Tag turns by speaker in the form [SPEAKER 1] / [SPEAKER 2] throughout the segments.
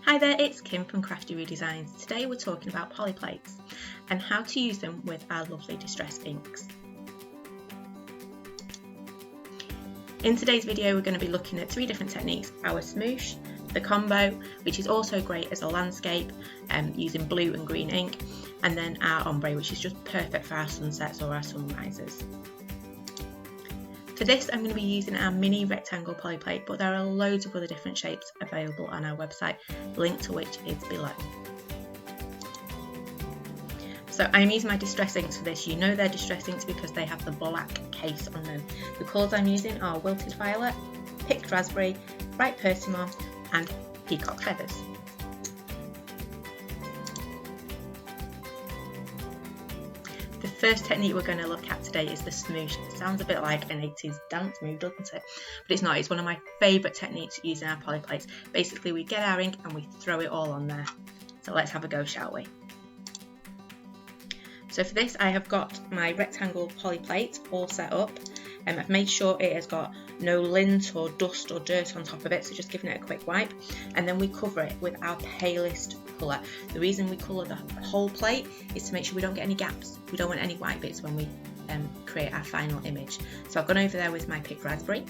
[SPEAKER 1] Hi there, it's Kim from Crafty Roo Designs. Today we're talking about polyplates and how to use them with our lovely distress inks. In today's video we're going to be looking at three different techniques: our smoosh, the combo, which is also great as a landscape using blue and green ink, and then our ombre, which is just perfect for our sunsets or our sunrises. For this I'm going to be using our mini rectangle polyplate, but there are loads of other different shapes available on our website, the link to which is below. So I'm using my distress inks for this. You know they're distress inks because they have the black case on them. The colours I'm using are Wilted Violet, Picked Raspberry, Bright Persimmon and Peacock Feathers. The first technique we're going to look at today is the smoosh. It sounds a bit like an 80s dance move, doesn't it? But it's not. It's one of my favourite techniques using our polyplates. Basically we get our ink and we throw it all on there. So let's have a go, shall we? So for this I have got my rectangle polyplate all set up. I've made sure it has got no lint or dust or dirt on top of it, so just giving it a quick wipe, and then we cover it with our palest colour. The reason we colour the whole plate is to make sure we don't get any gaps. We don't want any white bits when we create our final image. So I've gone over there with my Picked Raspberry,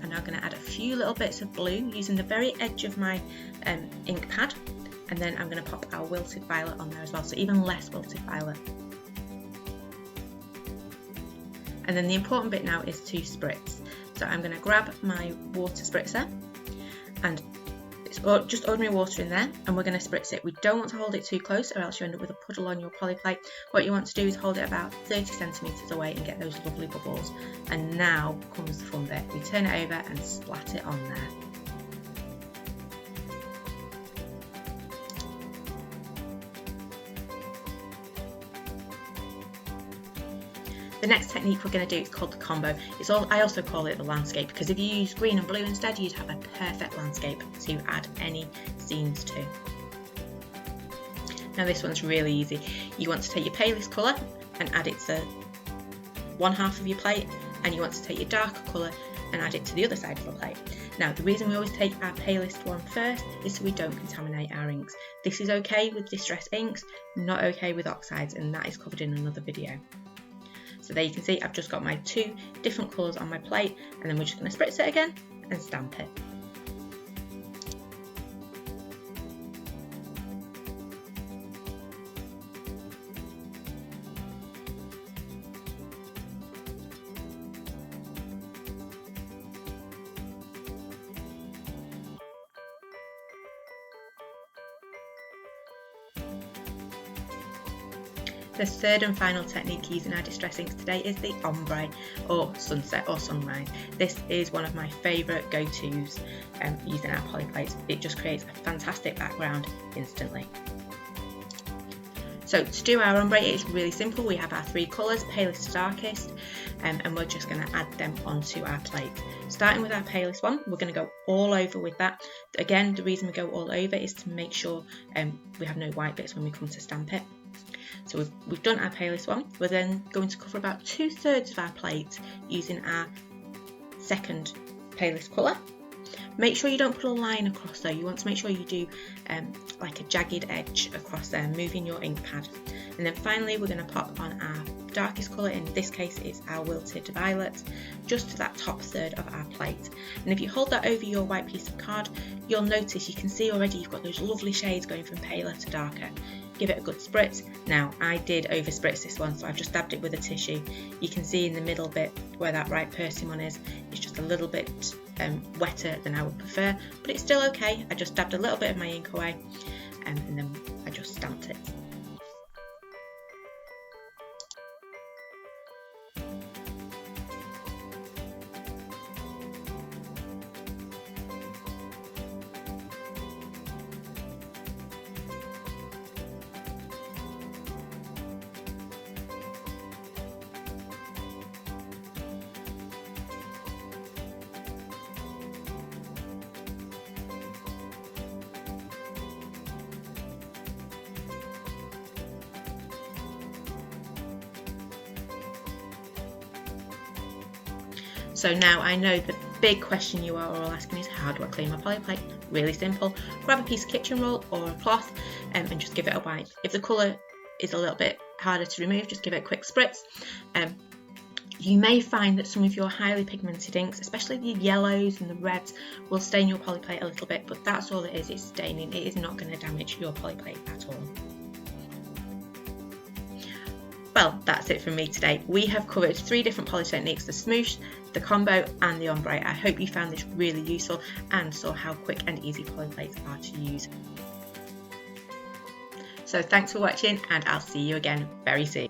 [SPEAKER 1] and now I'm going to add a few little bits of blue using the very edge of my ink pad, and then I'm going to pop our Wilted Violet on there as well, so even less Wilted Violet. And then the important bit now is to spritz. So I'm going to grab my water spritzer, and it's just ordinary water in there, and we're going to spritz it. We don't want to hold it too close or else you end up with a puddle on your polyplate. What you want to do is hold it about 30 centimetres away and get those lovely bubbles. And now comes the fun bit. We turn it over and splat it on there. The next technique we're going to do is called the combo. I also call it the landscape, because if you use green and blue instead, you'd have a perfect landscape to add any scenes to. Now this one's really easy. You want to take your palest colour and add it to one half of your plate, and you want to take your darker colour and add it to the other side of the plate. Now the reason we always take our palest one first is so we don't contaminate our inks. This is okay with distress inks, not okay with oxides, and that is covered in another video. So there you can see I've just got my two different colours on my plate, and then we're just going to spritz it again and stamp it. The third and final technique using our distress inks today is the ombre, or sunset or sunrise. This is one of my favourite go-tos using our polyplates. It just creates a fantastic background instantly. So to do our ombre, it's really simple. We have our three colours, palest to darkest, and we're just going to add them onto our plate. Starting with our palest one, we're going to go all over with that. Again, the reason we go all over is to make sure we have no white bits when we come to stamp it. So we've done our palest one. We're then going to cover about 2/3 of our plate using our second palest colour. Make sure you don't put a line across though. You want to make sure you do like a jagged edge across there, moving your ink pad. And then finally we're going to pop on our darkest colour. In this case it's our Wilted Violet, just to that top third of our plate. And if you hold that over your white piece of card, you'll notice, you can see already you've got those lovely shades going from paler to darker. Give it a good spritz. Now I did over spritz this one, so I've just dabbed it with a tissue. You can see in the middle bit where that Bright Persimmon is, it's just a little bit wetter than I would prefer, but it's still okay. I just dabbed a little bit of my ink away and then I just stamped it. So now I know the big question you are all asking is, how do I clean my polyplate? Really simple. Grab a piece of kitchen roll or a cloth and just give it a wipe. If the colour is a little bit harder to remove, just give it a quick spritz. You may find that some of your highly pigmented inks, especially the yellows and the reds, will stain your polyplate a little bit, but that's all it is, it's staining. It is not going to damage your polyplate at all. Well, that's it from me today. We have covered 3 different polish techniques, the smoosh, the combo and the ombre. I hope you found this really useful and saw how quick and easy polyplates are to use. So thanks for watching, and I'll see you again very soon.